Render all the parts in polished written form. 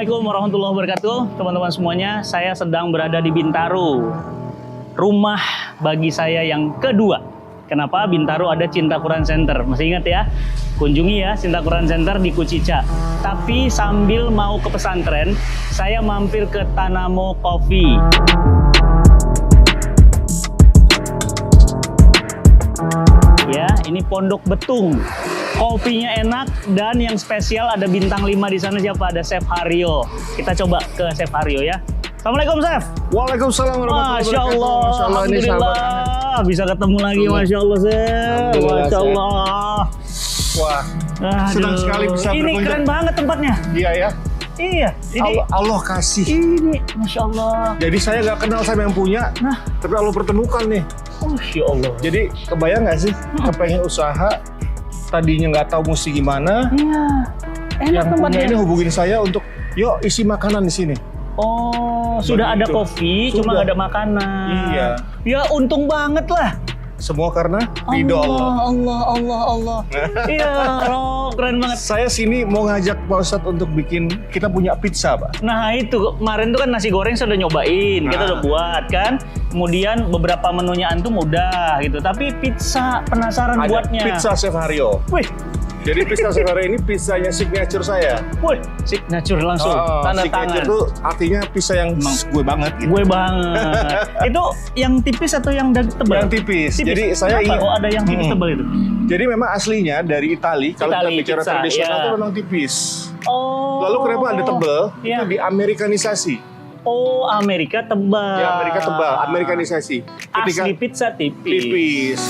Assalamualaikum warahmatullahi wabarakatuh, teman-teman semuanya. Saya sedang berada di Bintaro, rumah bagi saya yang kedua. Kenapa? Bintaro ada Cinta Quran Center. Masih ingat ya? Kunjungi ya Cinta Quran Center di Kucica. Tapi sambil mau ke pesantren, saya mampir ke Tanamo Coffee. Ya, ini Pondok Betung. Kopinya enak dan yang spesial ada bintang 5 di sana. Siapa? Ada Chef Haryo. Kita coba ke Chef Haryo ya. Assalamualaikum Chef. Waalaikumsalam warahmatullahi Masya wabarakatuh. Allah, Masya Allah, ini alhamdulillah bisa ketemu lagi. Masya Allah Chef. Masya Allah. Wah, Aduh. senang sekali bisa Ini berkunjung. keren banget tempatnya. Iya ya. Iya. Ini, Allah kasih. ini Masya Allah. Jadi saya nggak kenal sama yang punya, Nah, tapi Allah pertemukan nih. Masya Allah. Jadi kebayang nggak sih, kepengen usaha, tadinya nggak tahu mesti gimana. Iya. Enak Yang punya tempatnya. ini hubungin saya untuk, yuk isi makanan di sini. Oh, sudah ada Begitu. kopi, cuma Sudah. nggak ada makanan. Iya. Ya untung banget lah. Semua karena ridho Allah. Allah. Iya, loh, keren banget. Saya sini mau ngajak Pak Ustadz untuk bikin, kita punya pizza Pak. Nah itu kemarin tuh kan nasi goreng saya udah nyobain, kita udah buat kan. Kemudian beberapa menunya antum udah gitu. Tapi pizza penasaran Ada buatnya. pizza Chef Haryo. Wih, Jadi pizza Chef Haryo ini pizzanya signature saya. wih, signature langsung, tanda signature tangan. tuh artinya pizza yang gue banget gitu. Gue banget. Itu yang tipis atau yang tebal? Yang tipis. Jadi saya Kenapa? ingin- Oh ada yang tipis tebal itu. Jadi memang aslinya dari Itali, kalau kita Itali, bicara pizza, tradisional iya. itu memang tipis. Oh. Lalu kenapa ada tebal? Iya. Itu diamerikanisasi. Oh, Amerika tebal. Ya Amerika tebal, amerikanisasi. Asli pizza tipis. tipis.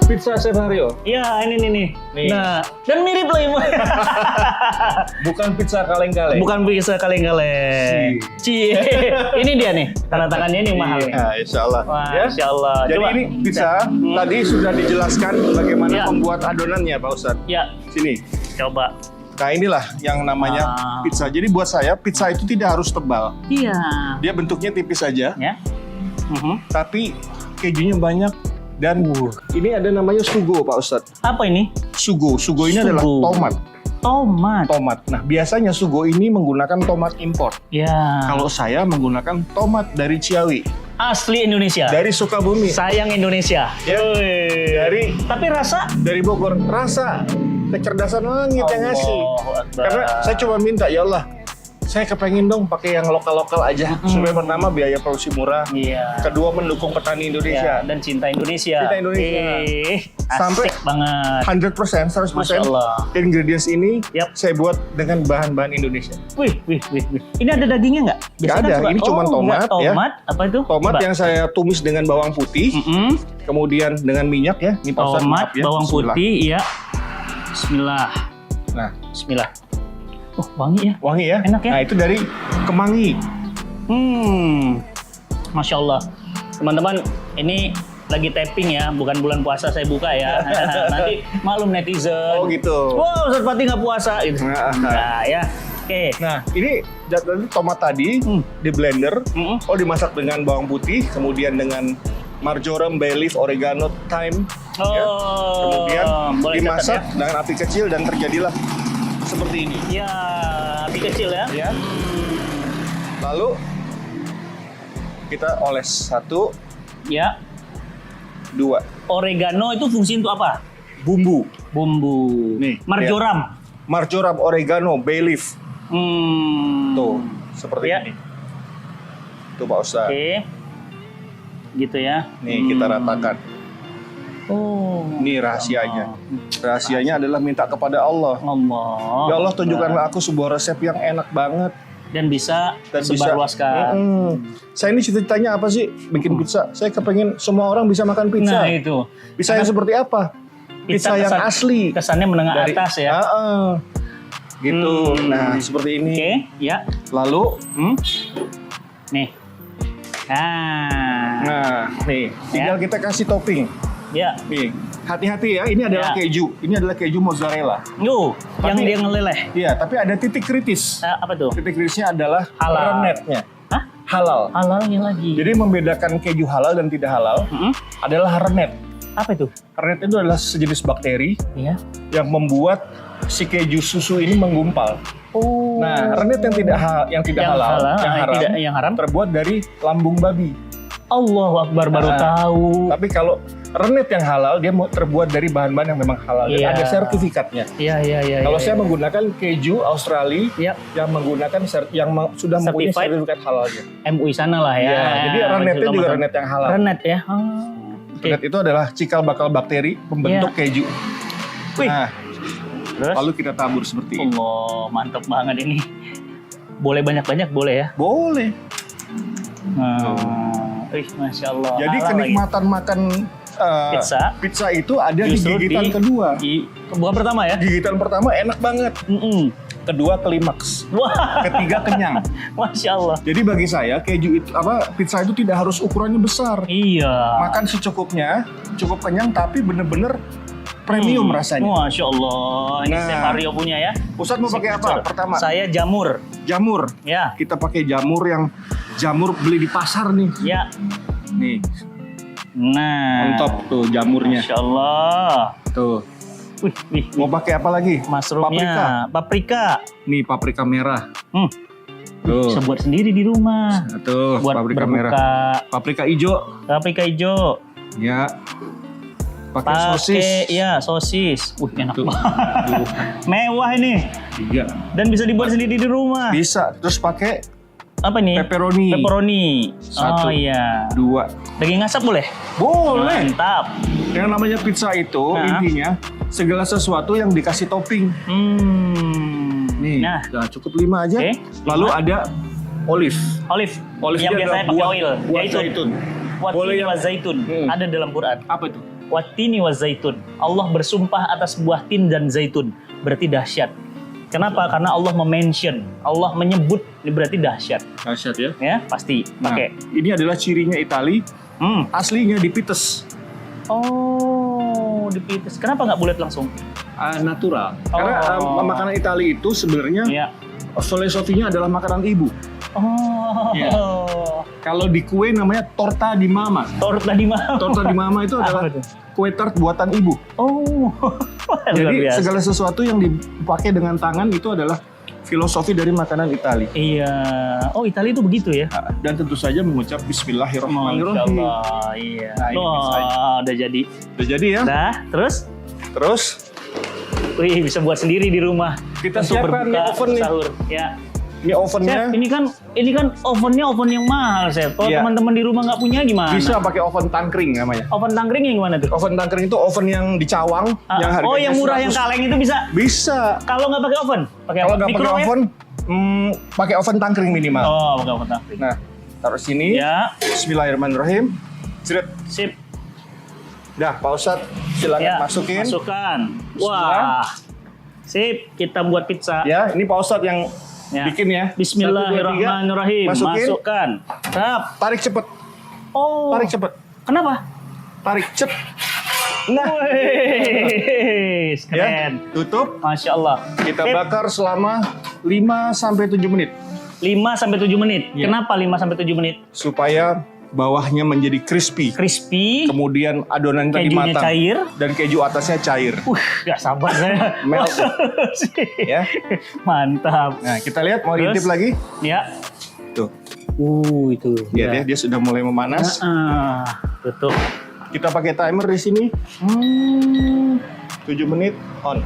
Pizza Chef Haryo, Iya, ini nih. Nih. Nah, dan mirip loh Ibu. bukan pizza kaleng-kaleng. Bukan bisa kaleng-kaleng. Cie. Ini dia nih. Tanda tangannya ini yang mahal nih. Ya, insya Allah. Wah, Ya. Masya Allah. Jadi Coba. ini pizza tadi sudah dijelaskan bagaimana Ya. membuat adonannya Pak Ustadz. Ya, Sini. coba. Nah inilah yang namanya Ah. pizza. Jadi buat saya pizza itu tidak harus tebal. Iya. Dia bentuknya tipis saja, Ya. tapi kejunya banyak. Dan ini ada namanya sugo Pak Ustadz. Apa ini? Sugo ini adalah Sugo. tomat. Tomat. Nah biasanya sugo ini menggunakan tomat impor. Ya. Kalau saya menggunakan tomat dari Ciawi, Asli Indonesia. dari Sukabumi, Sayang Indonesia. Ya. Wih. Tapi rasa dari Bogor. Rasa kecerdasan langit yang ngasih. Allahu Akbar. Karena saya coba minta, ya Allah, saya kepengen dong pakai yang lokal-lokal aja. Supaya pertama biaya produksi murah. Iya. Kedua mendukung petani Indonesia. Ya, dan cinta Indonesia. Cinta Indonesia. Asik Sampai banget. 100%, 100% Masya Allah. ingredients ini Yap. saya buat dengan bahan-bahan Indonesia. Wih. Ini ada dagingnya nggak? Nggak ada, ini cuma tomat, nggak. ya. Tomat, apa itu? Tomat Coba. yang saya tumis dengan bawang putih, kemudian dengan minyak ya. Ini Pak Ustadz, Tomat, maaf ya. bawang Bismillah. putih, iya. Bismillah. Nah, Bismillah. Oh, wangi ya. wangi ya. Enak ya? Nah, itu dari kemangi. Masya Allah. Teman-teman, ini lagi tapping ya, bukan bulan puasa saya buka ya. Nanti maklum netizen. Oh gitu. Wow, Ustadz Fatih nggak puasa. Gitu. Nah, ya. Oke. Nah, ini tomat tadi di blender, dimasak dengan bawang putih, kemudian dengan marjoram, bay leaf, oregano, thyme, ya. Kemudian boleh dimasak catat dengan api kecil dan terjadilah seperti ini. ya. Ya, api kecil ya. Ya. Lalu kita oles 1, Ya. 2. Oregano itu fungsi untuk apa? Bumbu. Bumbu. Nih, Marjoram. Marjoram, oregano, bay leaf. Tuh, seperti Ya. ini. Tuh Pak Ustadz. Oke. Gitu ya. Nih kita ratakan. Oh. Ini rahasianya. Rahasianya adalah minta kepada Allah. Allah. Ya Allah, tunjukkanlah aku sebuah resep yang enak banget. Dan bisa Dan sebarluaskan. Saya ini cita-citanya apa sih? Bikin pizza. Saya kepengen semua orang bisa makan pizza. Nah itu. Pizza yang seperti apa? Pizza yang asli. Kesannya menengah atas ya. Gitu. Nah, seperti ini. Oke, ya. Lalu, Nih. nah, nih, tinggal kita kasih topping. Ya. Nih, hati-hati ya. Ini adalah Ya. keju. Ini adalah keju mozzarella. Yang Tapi- dia ngeleleh. Iya, tapi ada titik kritis. Apa tuh? Titik kritisnya adalah Halal. renetnya. Hah? Halal. Halalnya lagi. Jadi membedakan keju halal dan tidak halal adalah renet. Apa itu? Rennet itu adalah sejenis bakteri Iya. yang membuat si keju susu ini menggumpal. Oh. Nah, rennet yang tidak halal, yang yang haram. terbuat dari lambung babi. Allahu Akbar, baru Nah, tahu. Tapi kalau rennet yang halal dia terbuat dari bahan-bahan yang memang halal dan Iya. ada sertifikatnya. Iya. Kalau saya menggunakan keju Australia Iya. yang menggunakan sudah mempunyai Certified. sertifikat halalnya. MUI sana lah ya. Iya, jadi rennetnya juga rennet yang halal. Rennet ya. Oh, oke. Rennet itu adalah cikal bakal bakteri pembentuk keju. Wih. Nah, Terus? lalu kita tabur seperti ini. Allah, mantap banget ini. Boleh banyak-banyak boleh ya? Boleh. Masya Allah. Jadi Halal kenikmatan makan pizza itu ada Justru di gigitan kedua. Bukan pertama ya? Gigitan pertama enak banget. Kedua klimaks. Wah, Ketiga kenyang. Masya Allah. Jadi bagi saya pizza itu tidak harus ukurannya besar. Iya. Makan secukupnya, cukup kenyang tapi bener-bener premium rasanya. Masya Allah. Ini Nah. Chef Aryo punya ya. Ustadz mau pakai apa? Pertama, Saya jamur. jamur. Ya. Kita pakai jamur beli di pasar nih. Ya. Nih, Nah. mantap tuh jamurnya. Masya Allah. Tuh. Wih. Mau pakai apa lagi? Mushroomnya. Paprika. Nih paprika merah. Tuh. Bisa buat sendiri di rumah. Tuh, Buat paprika berbuka. merah. Paprika hijau. Paprika hijau. Ya. Pakai sosis. Iya, sosis. Enak Tuh. banget. Mewah ini. 3. Dan bisa dibuat sendiri di rumah. Bisa. Terus pakai Apa nih? pepperoni. Pepperoni. 1, Oh iya. 2. Daging asap boleh? Boleh. Mantap. Yang namanya pizza itu Nah. intinya segala sesuatu yang dikasih topping. Nih, Nah, cukup 5 aja. Oke, Lalu 5. ada olive. olive. Olive Yang dia biasanya adalah pakai oil. buah Zaitun. zaitun. Boleh Watini yang- wa zaitun. Ada dalam Quran. Apa itu? Watini wa zaitun. Allah bersumpah atas buah tin dan zaitun. Berarti dahsyat. Kenapa? Karena Allah mention, Allah menyebut, ini berarti dahsyat. Dahsyat ya. Ya, pasti pakai. Nah, ini adalah cirinya Itali. Aslinya dipites. Oh, dipites. Kenapa nggak bulat langsung? Natural. Karena makanan Itali itu sebenarnya Iya. filosofinya adalah makanan ibu. Oh. Iya. Kalau di kue namanya torta di mama. Torta di mana? Torta di mama itu adalah Apa tuh? kue tart buatan ibu. Oh. Luar Jadi biasa. segala sesuatu yang dipakai dengan tangan itu adalah filosofi dari makanan Itali. Iya. Oh, Italia itu begitu ya? Dan tentu saja mengucap Masya Bismillahirrahmanirrahim. Allah. Iya. Nah, ini pizzanya. Udah jadi. Udah jadi ya. Dah, terus? Terus Wih, bisa buat sendiri di rumah. kita Untuk siapkan berbuka, oven nih. sahur. Ya. Ini ovennya Chef, ini kan ovennya oven yang mahal, Chef. Kalau Iya. teman-teman di rumah nggak punya gimana? bisa pakai oven tangkring namanya. Oven tangkring yang gimana tuh? Oven tangkring itu oven yang dicawang yang harganya Oh, yang murah, yang 100. kaleng itu bisa. Bisa. Kalau nggak pakai oven, pakai Kalau apa? nggak pakai Microwave? oven, pakai oven tangkring minimal. Oh, pakai oven tangkring. Nah, taruh sini. Ya, Bismillahirrahmanirrahim. Jret. sip. Dah, Pak Ustadz, silakan Ya, masukin. masukkan. Bismillah. Wah. Sip, kita buat pizza. Ya, ini Pak Ustadz yang Ya. bikin ya. Bismillahirrahmanirrahim. 1, 2, 3. Masukin. Masukkan. Tap. Tarik cepet. Oh. Tarik cepet. Kenapa? Tarik cet. Nah, Wih, ya, keren. tutup. Masya Allah. Kita Sip. bakar selama 5-7 menit 5-7 menit. Ya. Kenapa 5-7 menit? supaya bawahnya menjadi crispy. Crispy, Kemudian adonan tadi kejunya matang cair. dan keju atasnya cair. Gak sabar saya. Melt. Ya. Mantap. Nah, kita lihat mau Terus? intip lagi. Ya. Tuh. Itu. Lihat ya, dia sudah mulai memanas. Tutup. Kita pakai timer di sini. 7 menit on.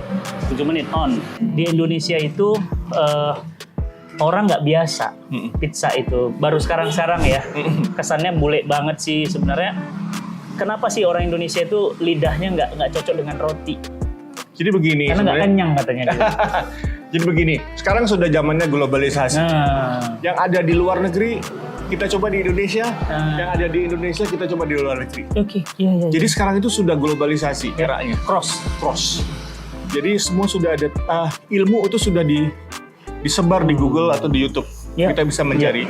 7 menit on. Di Indonesia itu orang nggak biasa pizza itu. Baru sekarang-sekarang ya. Kesannya bule banget sih sebenarnya. Kenapa sih orang Indonesia itu lidahnya nggak cocok dengan roti? Jadi begini Karena nggak sebenarnya. kenyang katanya dia. Jadi begini, sekarang sudah zamannya globalisasi. Nah, Yang ada di luar negeri kita coba di Indonesia, Nah. yang ada di Indonesia kita coba di luar negeri. oke, iya. Jadi sekarang itu sudah globalisasi eranya. Cross. Jadi semua sudah ada ilmu itu sudah disebar di Google atau di YouTube. Ya. Kita bisa mencari.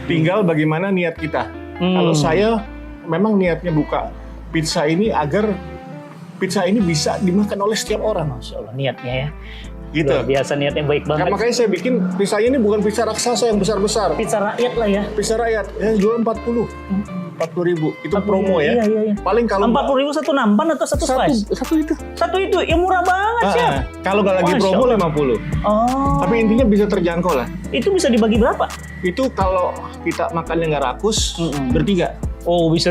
Tinggal bagaimana niat kita. Kalau saya memang niatnya buka pizza ini agar pizza ini bisa dimakan oleh setiap orang. Masya Allah niatnya ya. Gitu. Luar biasa niatnya baik Nah, banget. makanya saya bikin pizzanya ini bukan pizza raksasa yang besar-besar. Pizza rakyat lah ya. Pizza rakyat yang jual 40. 40.000. Itu promo ya. Iya. Paling kalau 40.000 satu nampan atau satu slice? satu itu. Satu itu, ya murah banget sih. Kalau nggak lagi Masya promo Allah. 50. Oh. Tapi intinya bisa terjangkau lah. Itu bisa dibagi berapa? Itu kalau kita makannya nggak rakus, bertiga. Oh, bisa.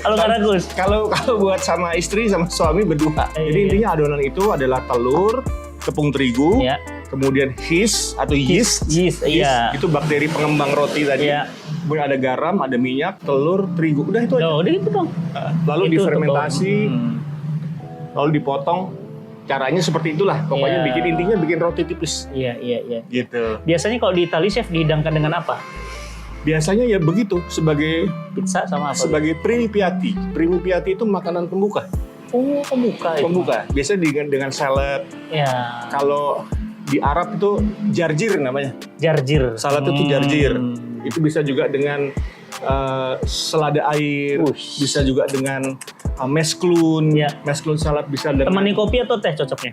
Kalau nggak ragus. Kalau buat sama istri sama suami berdua. Jadi intinya adonan itu adalah telur, tepung terigu, Ya. kemudian yeast atau yeast. Iya. Itu bakteri pengembang roti tadi. Iya. Kemudian ada garam, ada minyak, telur, terigu. Udah itu aja. Oh, udah gitu dong. Lalu Itu difermentasi, tepung. lalu dipotong. Caranya seperti itulah. Pokoknya Iya. intinya bikin roti tipis. Iya. Gitu. Biasanya kalau di Italia chef dihidangkan dengan apa? Biasanya ya begitu sebagai Pizza sama apa? sebagai primi piatti. Primi piatti itu makanan pembuka. Oh, pembuka itu. Pembuka. Biasanya dengan salad. Ya. Kalau di Arab itu jarjir namanya. Jarjir. Salad itu jarjir. Itu bisa juga dengan selada air, bisa juga dengan mesklun. Ya. Mesklun salad bisa dengan Temani kopi atau teh cocoknya?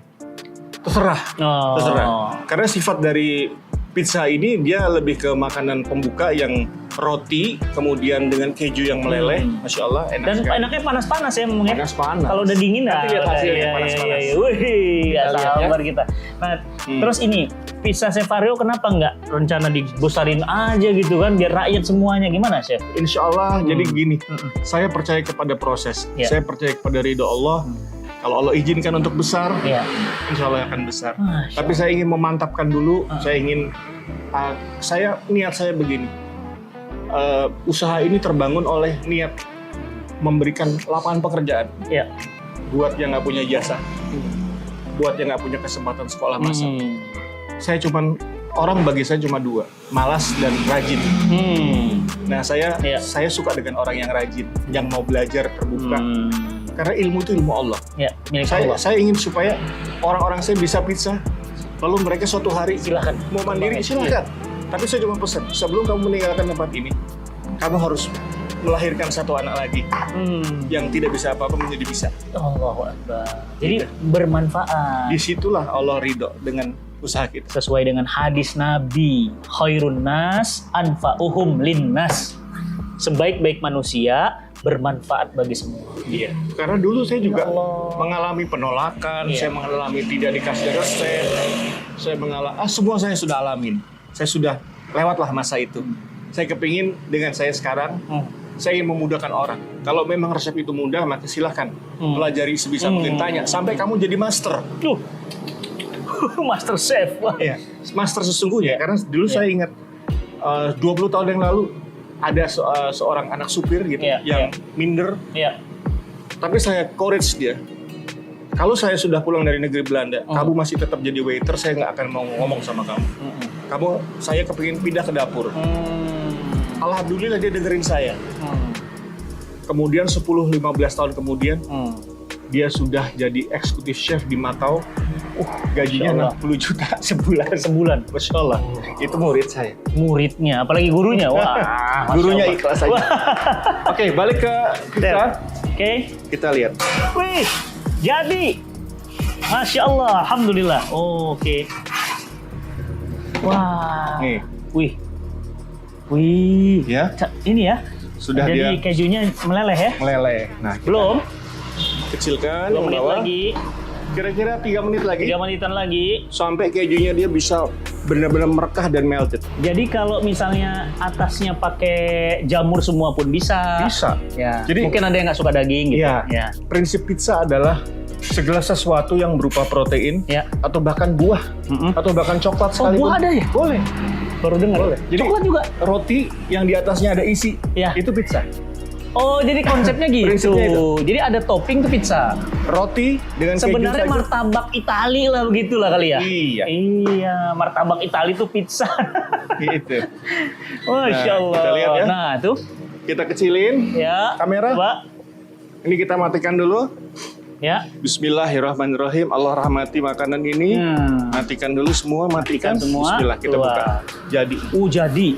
terserah. Oh. Terserah. Karena sifat dari pizza ini dia lebih ke makanan pembuka yang roti, kemudian dengan keju yang meleleh. Masya Allah, enak Dan sekali. enaknya panas-panas ya, Mung, ya? Panas-panas. Kalau udah dingin Nanti lihat hasilnya panas-panas. Wih, Kita nggak lihat ya. sabar kita. Nah, terus ini pizza Cefario kenapa nggak rencana dibesarin aja gitu kan, biar rakyat semuanya, gimana, Chef? Insya Allah, jadi gini, saya percaya kepada proses, Ya. saya percaya kepada ridho Allah. Kalau Allah izinkan untuk besar, Iya. insya Allah akan besar. Masya Tapi saya ingin memantapkan dulu, niat saya begini, usaha ini terbangun oleh niat memberikan lapangan pekerjaan Iya. buat yang nggak punya jasa, buat yang nggak punya kesempatan sekolah masak. Saya bagi saya cuma dua, malas dan rajin. Nah saya suka dengan orang yang rajin, yang mau belajar terbuka. Karena ilmu itu ilmu Allah. Ya, milik Allah. Saya ingin supaya orang-orang saya bisa pizza, lalu mereka suatu hari Silakan. mau mandiri, silakan. Tapi saya cuma pesan, sebelum kamu meninggalkan tempat ini, kamu harus melahirkan satu anak lagi yang tidak bisa apa-apa menjadi bisa. Allahu Akbar. Jadi bermanfaat. Disitulah Allah ridho dengan usaha kita. Sesuai dengan hadis Nabi, khairun nas anfa'uhum linnas. Sebaik-baik manusia bermanfaat bagi semua. Iya. Karena dulu saya juga Allah. mengalami penolakan, Iya. saya mengalami tidak dikasih resep, saya mengalami semua saya sudah alamin. Saya sudah lewatlah masa itu. Saya kepingin dengan saya sekarang, saya ingin memudahkan orang. Kalau memang resep itu mudah, maka silahkan pelajari sebisa mungkin, tanya sampai kamu jadi master. Master Chef. Wah. Iya, master sesungguhnya. Karena dulu saya ingat 20 tahun yang lalu ada seorang anak supir gitu yang minder. Iya. Tapi saya courage dia. Kalau saya sudah pulang dari negeri Belanda, kamu masih tetap jadi waiter, saya nggak akan mau ngomong sama kamu. Saya kepingin pindah ke dapur. Alhamdulillah dia dengerin saya. Kemudian 10-15 tahun kemudian, dia sudah jadi eksekutif chef di Matau. Gajinya 60 juta sebulan. Masya Allah. Itu murid saya. Muridnya, apalagi gurunya. Wah, Gurunya Masya Allah. ikhlas aja. Oke, balik ke kita. Oke. Kita lihat. Wih, jadi. Masya Allah, Alhamdulillah. Oke. Wah. Nih. Wih. Ya. Ini ya. Sudah jadi dia kejunya meleleh ya? meleleh. Nah, kita Belum. kecilkan 2 yang menit bawah. lagi. Kira-kira 3 menit lagi. 3 menitan lagi. Sampai kejunya dia bisa benar-benar merekah dan melted. Jadi kalau misalnya atasnya pakai jamur semua pun bisa. Bisa. Ya. Jadi- Mungkin ada yang nggak suka daging gitu. Iya. Ya. Prinsip pizza adalah segala sesuatu yang berupa protein Ya. atau bahkan buah atau bahkan coklat sekalipun. buah ada ya? Boleh. Baru dengar. Boleh. Jadi Coklat juga. roti yang di atasnya ada isi, Ya. itu pizza. Oh, jadi konsepnya gitu. Prinsipnya itu. Jadi ada topping tuh pizza. Roti dengan Sebenarnya keju saja. martabak Itali lah begitulah kali ya. Iya. Iya, martabak Itali tuh pizza. Gitu. Masya Nah, Allah. kita lihat ya. Nah, tuh. Kita kecilin. Ya. Kamera. Coba. Ini kita matikan dulu. Ya. Bismillahirrahmanirrahim. Allah rahmati makanan ini. Matikan dulu semua, matikan. semua. Bismillah, kita Wah. buka. Jadi. Jadi.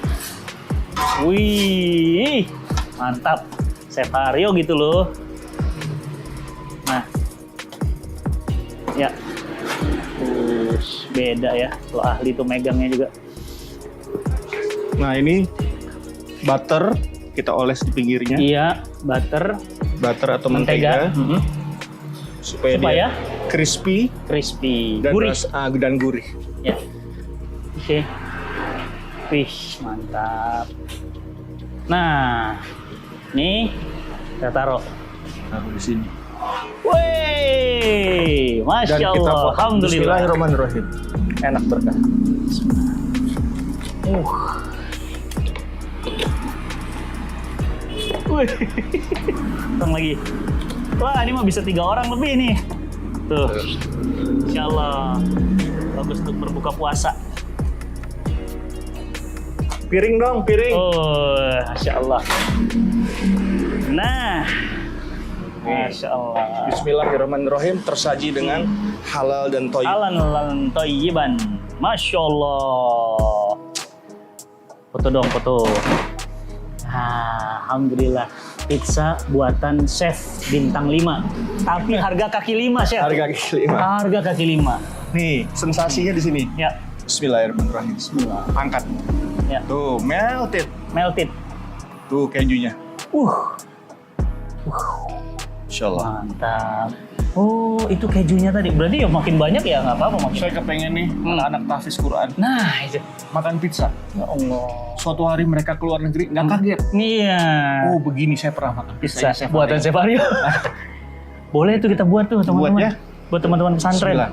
Wih. Mantap. Cefario gitu loh. Nah. Ya. Beda ya. Lo ahli tuh megangnya juga. Nah ini butter kita oles di pinggirnya. Iya, butter, Butter atau mentega. mentega. Supaya dia crispy crispy, dan gurih. dan gurih. Ya. Oke. Wih, mantap. Nah, nih kita taruh. Taruh di sini. Wih, masya Dan kita Allah, potong. alhamdulillah. Bismillahirrahmanirrahim. Enak berkah. Wih, potong lagi. Wah, ini mah bisa 3 orang lebih nih. Tuh, insya Allah bagus untuk berbuka puasa. Piring dong, piring. Oh, masya Allah. Nah, masya Allah. Bismillahirrahmanirrahim, tersaji dengan halal dan thayyib. Alan thayyiban. Masya Allah. Foto dong, foto. Alhamdulillah. Pizza buatan chef bintang 5. Tapi harga kaki 5, chef. Harga kaki 5. Harga kaki 5. Nih, sensasinya di sini. Ya. Bismillahirrahmanirrahim. Bismillah. Angkat. Ya. Tuh, melted. Melted. Tuh kejunya. Insya Allah. Mantap. Oh, itu kejunya tadi. Berarti ya makin banyak ya, nggak apa-apa makin. Saya kepengen nih anak-anak tahfiz Quran Nah, itu. makan pizza. Ya Allah. Suatu hari mereka keluar negeri nggak kaget. Iya. Oh begini saya pernah makan Pizza Chef buatan Aryo. Chef Aryo. Boleh tuh kita buat tuh teman-teman. Buat ya. Buat teman-teman pesantren. Bismillah.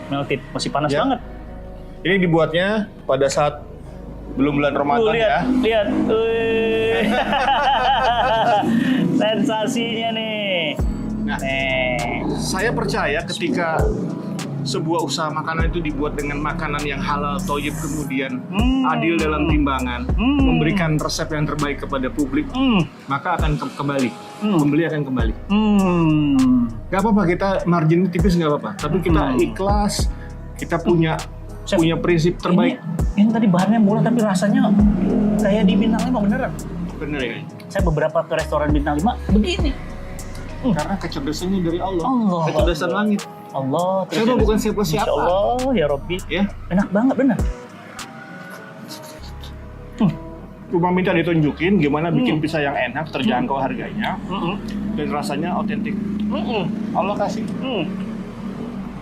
Melted, masih panas Ya. banget. Ini dibuatnya pada saat belum bulan Ramadan ya. Lihat. Wih. Sensasinya nih. Nah, Nih. saya percaya ketika sebuah usaha makanan itu dibuat dengan makanan yang halal, thayyib, kemudian adil dalam timbangan, memberikan resep yang terbaik kepada publik, maka akan kembali. Pembeli akan kembali. Gak apa-apa kita margin tipis nggak apa-apa, tapi kita ikhlas, kita punya Chef, prinsip terbaik. Ini tadi bahannya murah tapi rasanya kayak di bintang 5 beneran. Bener ya? Saya beberapa ke restoran bintang 5 begini. Karena kecerdasannya dari Allah. Allah. Kecerdasan langit. Allah. Saya mah bukan siapa-siapa. Masya Allah ya Robbi. Ya, Enak banget bener. cuma minta ditunjukin gimana bikin pizza yang enak, terjangkau harganya, dan rasanya otentik. Allah kasih.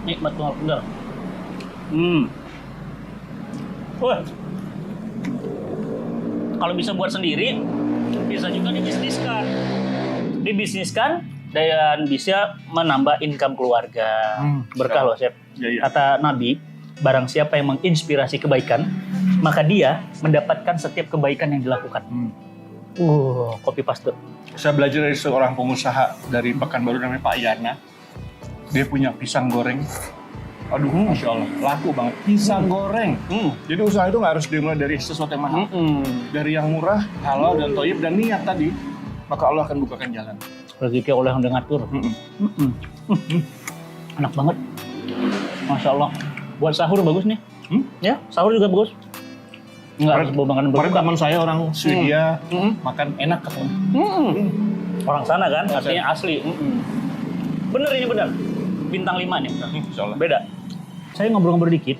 Nikmat banget bener. Wah. Kalau bisa buat sendiri, bisa juga dibisniskan. Dibisniskan dan bisa menambah income keluarga. Berkah loh, Chef. Ya. Kata Nabi, barang siapa yang menginspirasi kebaikan, maka dia mendapatkan setiap kebaikan yang dilakukan. Copy paste. Saya belajar dari seorang pengusaha dari Pekanbaru namanya Pak Yana. Dia punya pisang goreng. Aduh, Masya Allah, laku banget. Pisang goreng. Jadi usaha itu nggak harus dimulai dari sesuatu yang mahal. Dari yang murah, halal, dan thayyib, dan niat tadi, maka Allah akan bukakan jalan. Rezeki oleh yang ngatur. Enak banget. Masya Allah. Buat sahur bagus nih. Ya, sahur juga bagus. Enggak harus bawa makanan Kemarin berbuka. teman saya orang Swedia makan enak katanya. Orang sana kan, artinya asli. Bener ini bener. Bintang 5 nih. Insya Allah. Beda. Saya ngobrol-ngobrol dikit.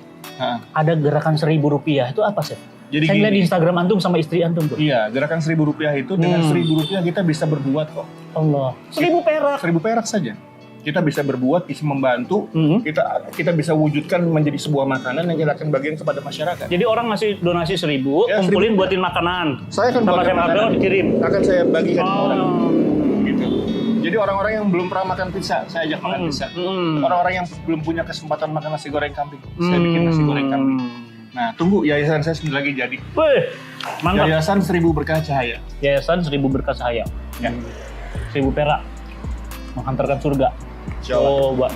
Ada gerakan Rp1.000 itu apa sih? Jadi Saya lihat gini. di Instagram antum sama istri antum tuh. Iya, gerakan Rp1.000 itu dengan Rp1.000 kita bisa berbuat kok. Allah. 1.000 perak. 1.000 perak saja. Kita bisa berbuat, bisa membantu, kita bisa wujudkan menjadi sebuah makanan yang kita akan bagikan kepada masyarakat. Jadi orang ngasih donasi 1.000, Ya, kumpulin 1.000. buatin makanan. Saya akan sama buatkan Chef Abel makanan, dikirim. akan saya bagikan ke orang. Oh. Gitu. Jadi orang-orang yang belum pernah makan pizza, saya ajak makan pizza. Orang-orang yang belum punya kesempatan makan nasi goreng kambing, saya bikin nasi goreng kambing. Nah, tunggu, yayasan saya sebentar lagi jadi. Wih, mantap. Yayasan 1000 Berkah Cahaya. Yayasan 1000 Berkah Cahaya. Ya. 1000 perak. Menghantarkan surga. Insya Allah. Coba.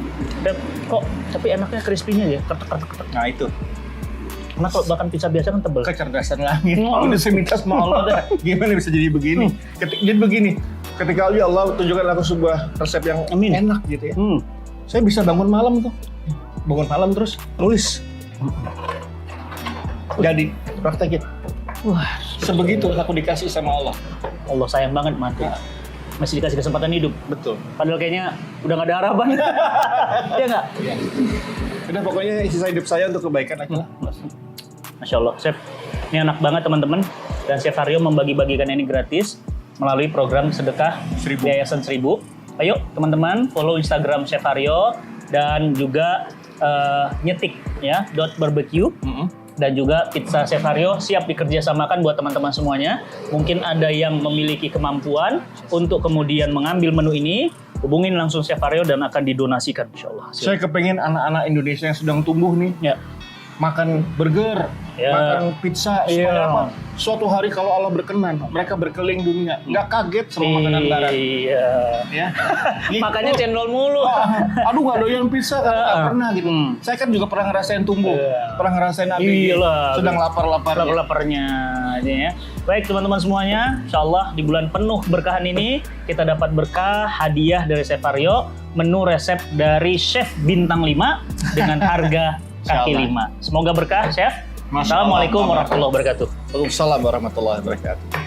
Kok tapi enaknya crispy-nya ya, ketek. Nah itu, Karena kalau makan pizza biasa kan tebel. kecerdasan langit. Udah saya minta sama Allah dah. Gimana bisa jadi begini? Jadi begini, ketika Allah tunjukkan aku sebuah resep yang enak gitu ya. Saya bisa bangun malam tuh. Bangun malam terus nulis. Jadi, praktekin. Wah, Sebegitu aku dikasih sama Allah. Allah sayang banget mantu. Masih dikasih kesempatan hidup. Betul. Padahal kayaknya udah gak ada harapan. Iya nggak? Udah pokoknya sisa hidup saya untuk kebaikan aja lah. Masya Allah, Chef. Ini enak banget teman-teman. dan Chef Aryo membagi-bagikan ini gratis melalui program sedekah 1000. Yayasan 1000. Ayo teman-teman follow Instagram Chef Aryo dan juga nyetik ya .barbecue. Dan juga pizza Chef Aryo siap dikerjasamakan buat teman-teman semuanya. Mungkin ada yang memiliki kemampuan untuk kemudian mengambil menu ini, hubungin langsung Chef Aryo dan akan didonasikan insyaallah. Saya kepengen anak-anak Indonesia yang sedang tumbuh nih Ya. makan burger, makan pizza, supaya apa? Suatu hari kalau Allah berkenan, mereka berkeliling dunia, nggak kaget sama makanan barat. Iya. Ya. Makanya cendol mulu. Aduh nggak doyan pizza, nggak pernah gitu. Saya kan juga pernah ngerasain tumbuh, pernah ngerasain ABG, sedang lapar-laparnya. Lapar-laparnya aja ya. Baik teman-teman semuanya, insyaallah di bulan penuh berkahan ini kita dapat berkah hadiah dari Chef Aryo, menu resep dari Chef Bintang 5 dengan harga kaki 5. Semoga berkah, Chef. Assalamualaikum warahmatullahi wabarakatuh. Waalaikumsalam warahmatullahi wabarakatuh.